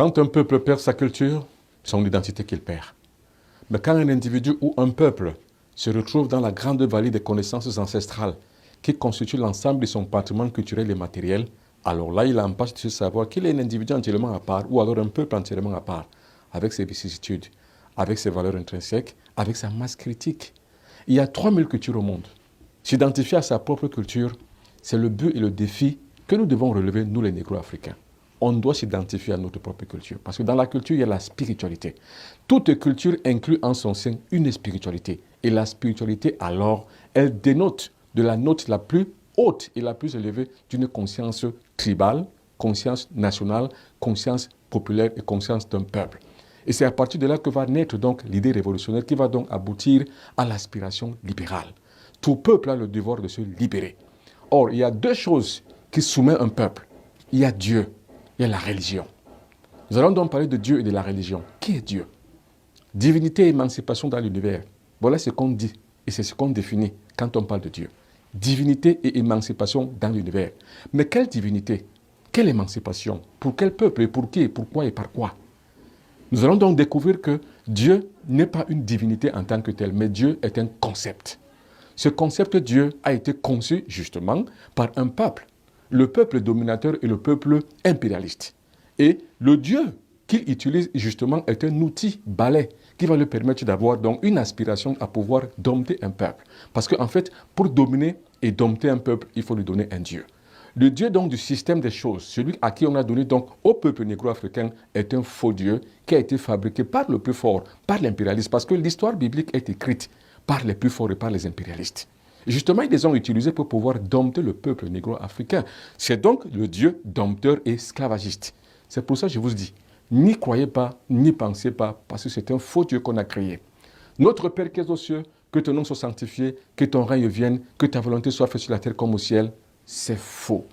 Quand un peuple perd sa culture, c'est son identité qu'il perd. Mais quand un individu ou un peuple se retrouve dans la grande vallée des connaissances ancestrales qui constitue l'ensemble de son patrimoine culturel et matériel, alors là, il empêche de se savoir qu'il est un individu entièrement à part ou alors un peuple entièrement à part, avec ses vicissitudes, avec ses valeurs intrinsèques, avec sa masse critique. Il y a 3000 cultures au monde. S'identifier à sa propre culture, c'est le but et le défi que nous devons relever, nous les négro-africains. On doit s'identifier à notre propre culture. Parce que dans la culture, il y a la spiritualité. Toute culture inclut en son sein une spiritualité. Et la spiritualité, alors, elle dénote de la note la plus haute et la plus élevée d'une conscience tribale, conscience nationale, conscience populaire et conscience d'un peuple. Et c'est à partir de là que va naître donc l'idée révolutionnaire qui va donc aboutir à l'aspiration libérale. Tout peuple a le devoir de se libérer. Or, il y a deux choses qui soumettent un peuple. Il y a Dieu, il y a la religion. Nous allons donc parler de Dieu et de la religion. Qui est Dieu? Divinité et émancipation dans l'univers. Voilà ce qu'on dit et c'est ce qu'on définit quand on parle de Dieu. Divinité et émancipation dans l'univers. Mais quelle divinité? Quelle émancipation? Pour quel peuple et pour qui et pourquoi et par quoi? Nous allons donc découvrir que Dieu n'est pas une divinité en tant que telle, mais Dieu est un concept. Ce concept Dieu a été conçu justement par un peuple, le peuple dominateur et le peuple impérialiste. Et le Dieu qu'il utilise justement est un outil balai qui va lui permettre d'avoir donc une aspiration à pouvoir dompter un peuple. Parce qu'en fait, pour dominer et dompter un peuple, il faut lui donner un Dieu. Le Dieu donc du système des choses, celui à qui on a donné donc au peuple négro-africain, est un faux Dieu qui a été fabriqué par le plus fort, par l'impérialisme, parce que l'histoire biblique est écrite par les plus forts et par les impérialistes. Et justement, ils les ont utilisés pour pouvoir dompter le peuple négro-africain. C'est donc le Dieu dompteur et esclavagiste. C'est pour ça que je vous dis, n'y croyez pas, n'y pensez pas, parce que c'est un faux Dieu qu'on a créé. Notre Père qui es aux cieux, que ton nom soit sanctifié, que ton règne vienne, que ta volonté soit faite sur la terre comme au ciel, c'est faux.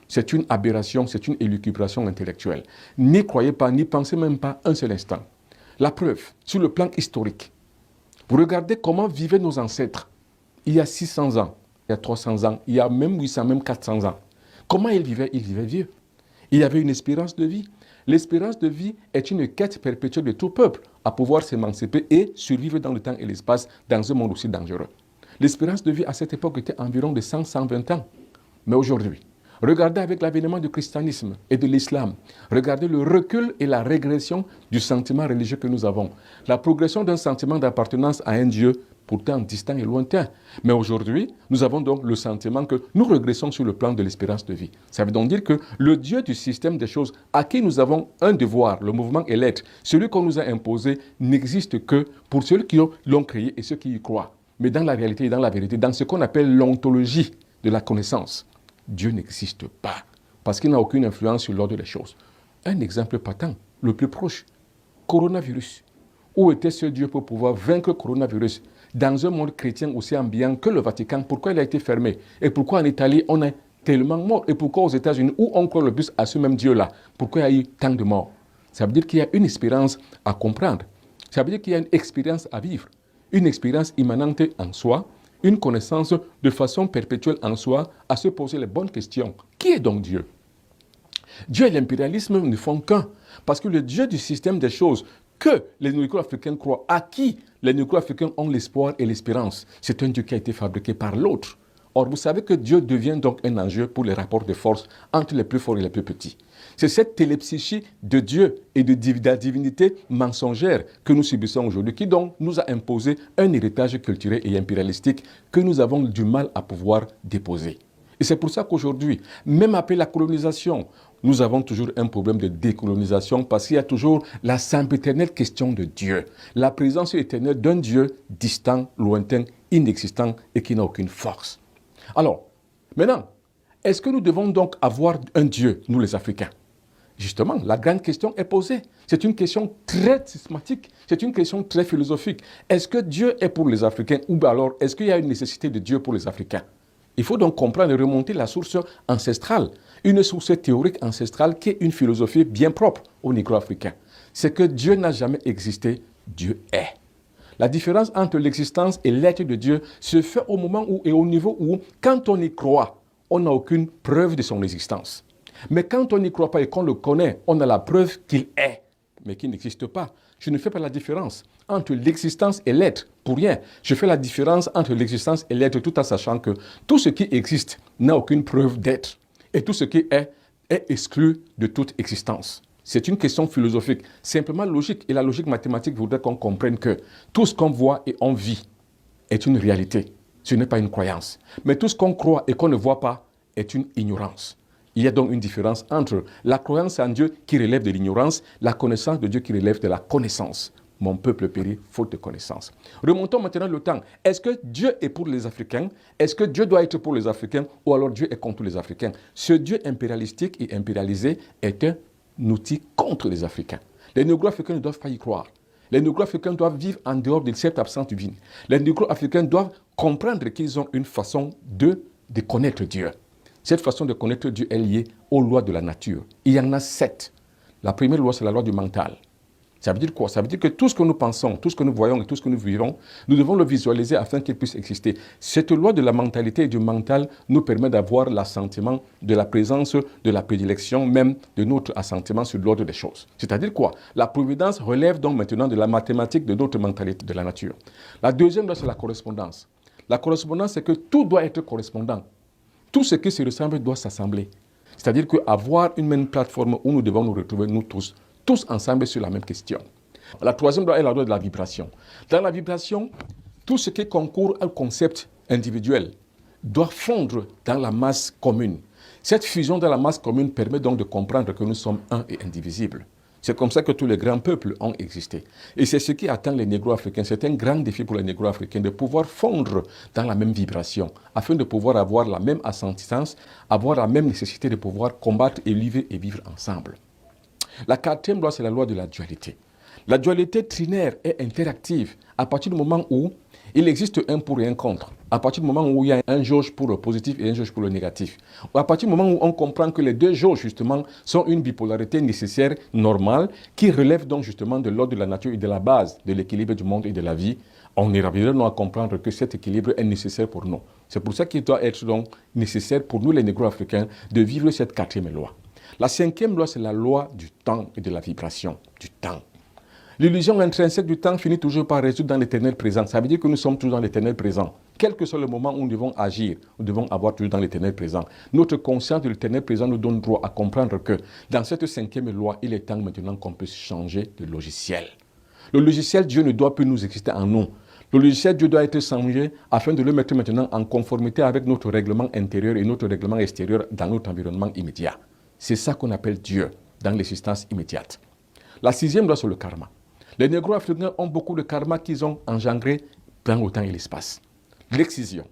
C'est une aberration, c'est une élucubration intellectuelle. N'y croyez pas, n'y pensez même pas un seul instant. La preuve, sur le plan historique, vous regardez comment vivaient nos ancêtres il y a 600 ans, il y a 300 ans, il y a même 800, même 400 ans. Comment ils vivaient? Ils vivaient vieux. Il y avait une espérance de vie. L'espérance de vie est une quête perpétuelle de tout peuple à pouvoir s'émanciper et survivre dans le temps et l'espace dans un monde aussi dangereux. L'espérance de vie à cette époque était environ de 100-120 ans. Mais aujourd'hui, regardez avec l'avènement du christianisme et de l'islam, regardez le recul et la régression du sentiment religieux que nous avons, la progression d'un sentiment d'appartenance à un Dieu pourtant distant et lointain. Mais aujourd'hui, nous avons donc le sentiment que nous régressons sur le plan de l'espérance de vie. Ça veut donc dire que le Dieu du système des choses, à qui nous avons un devoir, le mouvement et l'être, celui qu'on nous a imposé, n'existe que pour ceux qui l'ont créé et ceux qui y croient. Mais dans la réalité et dans la vérité, dans ce qu'on appelle l'ontologie de la connaissance, Dieu n'existe pas, parce qu'il n'a aucune influence sur l'ordre des choses. Un exemple patent, le plus proche, coronavirus. Où était ce Dieu pour pouvoir vaincre le coronavirus dans un monde chrétien aussi ambiant que le Vatican? Pourquoi il a été fermé? Et pourquoi en Italie, on est tellement mort? Et pourquoi aux États-Unis, où on croit le plus à ce même Dieu-là, pourquoi il y a eu tant de morts? Ça veut dire qu'il y a une espérance à comprendre. Ça veut dire qu'il y a une expérience à vivre, une expérience immanente en soi, une connaissance de façon perpétuelle en soi, à se poser les bonnes questions. Qui est donc Dieu? Dieu et l'impérialisme ne font qu'un. Parce que le Dieu du système des choses que les négro-africains croient, à qui les négro-africains ont l'espoir et l'espérance, c'est un Dieu qui a été fabriqué par l'autre. Or, vous savez que Dieu devient donc un enjeu pour les rapports de force entre les plus forts et les plus petits. C'est cette télépsychie de Dieu et de la divinité mensongère que nous subissons aujourd'hui, qui donc nous a imposé un héritage culturel et impérialistique que nous avons du mal à pouvoir déposer. Et c'est pour ça qu'aujourd'hui, même après la colonisation, nous avons toujours un problème de décolonisation parce qu'il y a toujours la sempiternelle question de Dieu. La présence éternelle d'un Dieu distant, lointain, inexistant et qui n'a aucune force. Alors, maintenant, est-ce que nous devons donc avoir un Dieu, nous les Africains? Justement, la grande question est posée. C'est une question très systématique, c'est une question très philosophique. Est-ce que Dieu est pour les Africains ou alors est-ce qu'il y a une nécessité de Dieu pour les Africains? Il faut donc comprendre et remonter la source ancestrale, une source théorique ancestrale qui est une philosophie bien propre aux négro-africains. C'est que Dieu n'a jamais existé, Dieu est. La différence entre l'existence et l'être de Dieu se fait au moment où et au niveau où, quand on y croit, on n'a aucune preuve de son existence. Mais quand on n'y croit pas et qu'on le connaît, on a la preuve qu'il est, mais qu'il n'existe pas. Je ne fais pas la différence entre l'existence et l'être pour rien. Je fais la différence entre l'existence et l'être tout en sachant que tout ce qui existe n'a aucune preuve d'être. Et tout ce qui est exclu de toute existence. C'est une question philosophique, simplement logique. Et la logique mathématique voudrait qu'on comprenne que tout ce qu'on voit et on vit est une réalité. Ce n'est pas une croyance. Mais tout ce qu'on croit et qu'on ne voit pas est une ignorance. Il y a donc une différence entre la croyance en Dieu qui relève de l'ignorance, la connaissance de Dieu qui relève de la connaissance. Mon peuple périt faute de connaissance. Remontons maintenant le temps. Est-ce que Dieu est pour les Africains? Est-ce que Dieu doit être pour les Africains? Ou alors Dieu est contre les Africains? Ce Dieu impérialistique et impérialisé est un outil contre les Africains. Les négro-africains ne doivent pas y croire. Les négro-africains doivent vivre en dehors de cette absence divine. Les négro-africains doivent comprendre qu'ils ont une façon de connaître Dieu. Cette façon de connaître Dieu est liée aux lois de la nature. Il y en a 7. La première loi, c'est la loi du mental. Ça veut dire quoi? Ça veut dire que tout ce que nous pensons, tout ce que nous voyons et tout ce que nous vivons, nous devons le visualiser afin qu'il puisse exister. Cette loi de la mentalité et du mental nous permet d'avoir l'assentiment de la présence, de la prédilection, même de notre assentiment sur l'ordre des choses. C'est-à-dire quoi? La providence relève donc maintenant de la mathématique de notre mentalité de la nature. La deuxième loi, c'est la correspondance. La correspondance, c'est que tout doit être correspondant. Tout ce qui se ressemble doit s'assembler. C'est-à-dire qu'avoir une même plateforme où nous devons nous retrouver, nous tous ensemble sur la même question. La troisième loi est la loi de la vibration. Dans la vibration, tout ce qui concourt au concept individuel doit fondre dans la masse commune. Cette fusion dans la masse commune permet donc de comprendre que nous sommes un et indivisibles. C'est comme ça que tous les grands peuples ont existé. Et c'est ce qui attend les négro-africains. C'est un grand défi pour les négro-africains de pouvoir fondre dans la même vibration, afin de pouvoir avoir la même assistance, avoir la même nécessité de pouvoir combattre et vivre ensemble. La quatrième loi, c'est la loi de la dualité. La dualité trinaire est interactive à partir du moment où il existe un pour et un contre. À partir du moment où il y a un jauge pour le positif et un jauge pour le négatif. À partir du moment où on comprend que les deux jauges, justement, sont une bipolarité nécessaire, normale, qui relève donc justement de l'ordre de la nature et de la base de l'équilibre du monde et de la vie, on est rapidement à comprendre que cet équilibre est nécessaire pour nous. C'est pour ça qu'il doit être donc nécessaire pour nous, les négro-africains, de vivre cette quatrième loi. La cinquième loi, c'est la loi du temps et de la vibration du temps. L'illusion intrinsèque du temps finit toujours par résoudre dans l'éternel présent. Ça veut dire que nous sommes toujours dans l'éternel présent. Quel que soit le moment où nous devons agir, nous devons avoir toujours dans l'éternel présent. Notre conscience de l'éternel présent nous donne droit à comprendre que dans cette cinquième loi, il est temps maintenant qu'on puisse changer de logiciel. Le logiciel Dieu ne doit plus nous exister en nous. Le logiciel Dieu doit être changé afin de le mettre maintenant en conformité avec notre règlement intérieur et notre règlement extérieur dans notre environnement immédiat. C'est ça qu'on appelle Dieu dans l'existence immédiate. La sixième loi, c'est le karma. Les négro-africains ont beaucoup de karma qu'ils ont engendré dans le temps et l'espace. L'excision.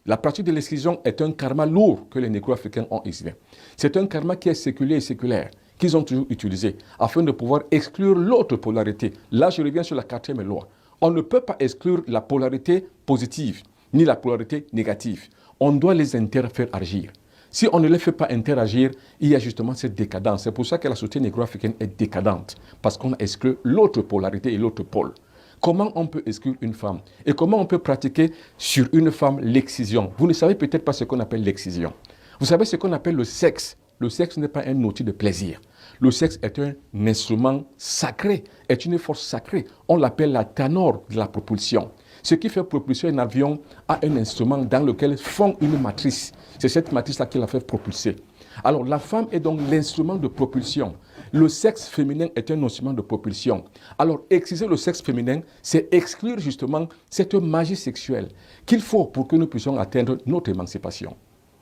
La pratique de l'excision est un karma lourd que les négro-africains ont exilé. C'est un karma qui est séculaire et séculaire, qu'ils ont toujours utilisé, afin de pouvoir exclure l'autre polarité. Là, je reviens sur la quatrième loi. On ne peut pas exclure la polarité positive, ni la polarité négative. On doit les faire agir. Si on ne les fait pas interagir, il y a justement cette décadence. C'est pour ça que la société négro-africaine est décadente, parce qu'on a exclu l'autre polarité et l'autre pôle. Comment on peut exclure une femme? Et comment on peut pratiquer sur une femme l'excision? Vous ne savez peut-être pas ce qu'on appelle l'excision. Vous savez ce qu'on appelle le sexe. Le sexe n'est pas un outil de plaisir. Le sexe est un instrument sacré, est une force sacrée. On l'appelle la tanor de la propulsion. Ce qui fait propulser un avion à un instrument dans lequel fond une matrice. C'est cette matrice-là qui la fait propulser. Alors la femme est donc l'instrument de propulsion. Le sexe féminin est un instrument de propulsion. Alors exciser le sexe féminin, c'est exclure justement cette magie sexuelle qu'il faut pour que nous puissions atteindre notre émancipation.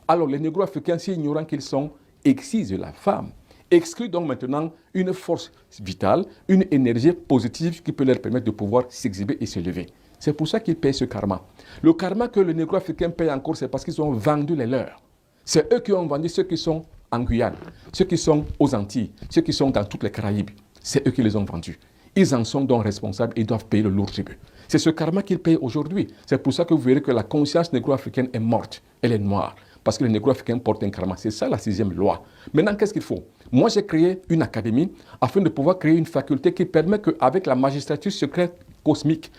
Alors les négro-africains, si ignorants qu'ils sont, excisent la femme. Excluent donc maintenant une force vitale, une énergie positive qui peut leur permettre de pouvoir s'exhiber et se lever. C'est pour ça qu'ils payent ce karma. Le karma que les négro-africains payent encore, c'est parce qu'ils ont vendu les leurs. C'est eux qui ont vendu ceux qui sont en Guyane, ceux qui sont aux Antilles, ceux qui sont dans toutes les Caraïbes. C'est eux qui les ont vendus. Ils en sont donc responsables et ils doivent payer le lourd tribut. C'est ce karma qu'ils payent aujourd'hui. C'est pour ça que vous verrez que la conscience négro-africaine est morte. Elle est noire. Parce que les négro-africains portent un karma. C'est ça la sixième loi. Maintenant, qu'est-ce qu'il faut? Moi, j'ai créé une académie afin de pouvoir créer une faculté qui permet qu'avec la magistrature secrète cosmique,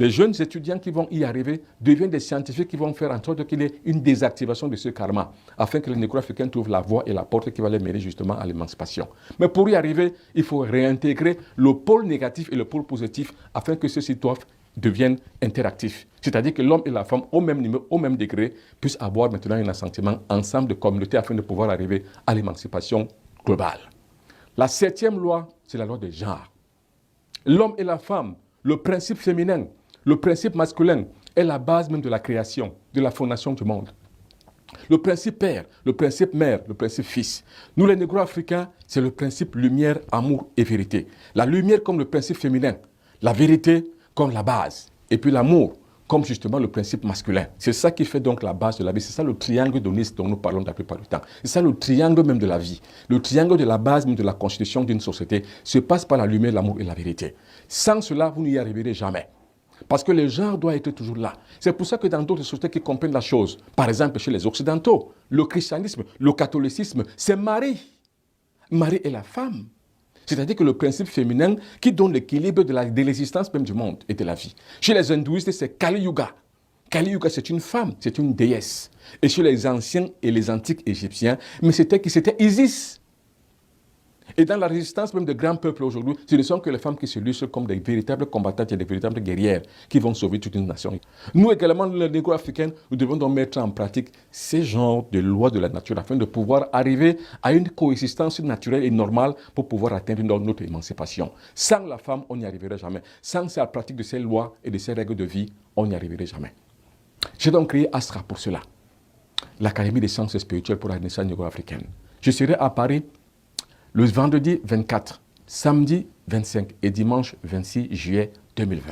Les jeunes étudiants qui vont y arriver deviennent des scientifiques qui vont faire en sorte qu'il y ait une désactivation de ce karma, afin que les négro-africains trouvent la voie et la porte qui va les mener justement à l'émancipation. Mais pour y arriver, il faut réintégrer le pôle négatif et le pôle positif, afin que ceux-ci deviennent interactifs. C'est-à-dire que l'homme et la femme, au même niveau, au même degré, puissent avoir maintenant un assentiment ensemble de communauté afin de pouvoir arriver à l'émancipation globale. La 7e loi, c'est la loi des genres. L'homme et la femme, le principe féminin, le principe masculin est la base même de la création, de la fondation du monde. Le principe père, le principe mère, le principe fils. Nous les négro-africains, c'est le principe lumière, amour et vérité. La lumière comme le principe féminin, la vérité comme la base, et puis l'amour comme justement le principe masculin. C'est ça qui fait donc la base de la vie. C'est ça le triangle d'Onis dont nous parlons la plupart du temps. C'est ça le triangle même de la vie. Le triangle de la base même de la constitution d'une société se passe par la lumière, l'amour et la vérité. Sans cela, vous n'y arriverez jamais. Parce que le genre doit être toujours là. C'est pour ça que dans d'autres sociétés qui comprennent la chose, par exemple chez les Occidentaux, le christianisme, le catholicisme, c'est Marie. Marie est la femme. C'est-à-dire que le principe féminin qui donne l'équilibre de l'existence même du monde et de la vie. Chez les hindouistes, c'est Kali Yuga. Kali Yuga, c'est une femme, c'est une déesse. Et chez les anciens et les antiques égyptiens, mais c'était Isis. Et dans la résistance même des grands peuples aujourd'hui, ce ne sont que les femmes qui se lustrent comme des véritables combattantes et des véritables guerrières qui vont sauver toute une nation. Nous également, les négro-africains, nous devons donc mettre en pratique ces genres de lois de la nature afin de pouvoir arriver à une coexistence naturelle et normale pour pouvoir atteindre notre émancipation. Sans la femme, on n'y arriverait jamais. Sans la pratique de ces lois et de ces règles de vie, on n'y arriverait jamais. J'ai donc créé Astra pour cela, l'Académie des sciences spirituelles pour la renaissance négro-africaine. Je serai à Paris le vendredi 24, samedi 25 et dimanche 26 juillet 2020.